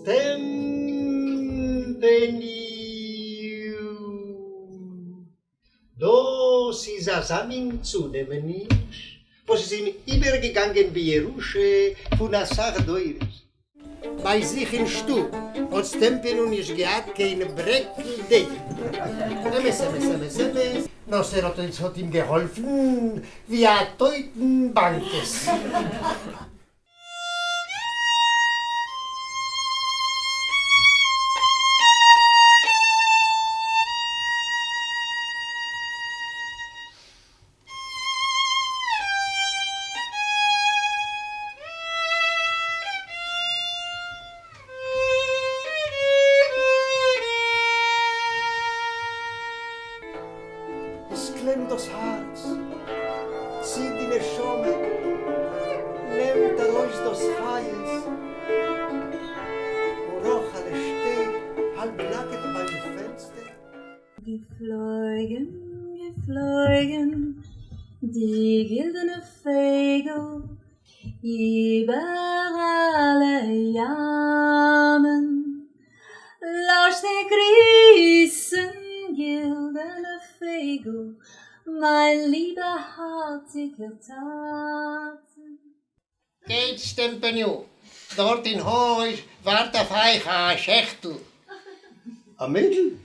Stempeniu. Das ist ein Samen zunehmen nicht. Was sind übergegangen wie Jerusche von der Sache deures. Bei sich in Stub hat Stempeniu nicht gehabt, keine Breckel. Nocerotoids hat ihm geholfen, wie ein Teutenbankes. Es klemmt das Herz, zieht in die Schomme, nimmt euch das Feies. Und Rochale steht, halb nackend beim Fenster. Geflogen, geflogen, die güldene Vögel über alle Jammen. Lauscht der Grüßen, güldene Vögel, mein lieber hartiger Taten. Geht Stempeniu, dort in Haus wart auf euch ein Schächtel. Ein Mädel?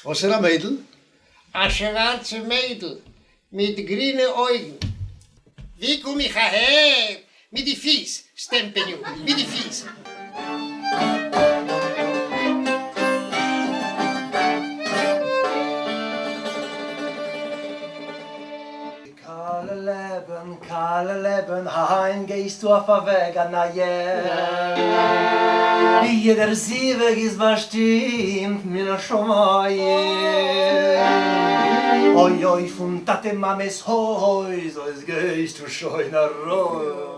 Was ist ein Mädel? Ein schwarze Mädel mit grünen Augen. Wie komm ich her? Mit die Fies, Stempeniu, mit die Fies. Kalle Leben, heim gehst du auf der Weg an der Jeder Sieveg ist bestimmt mir noch schon mal. Oi, oi, von Tate Mames Hoi, so es gehst du schon in der Ruhe.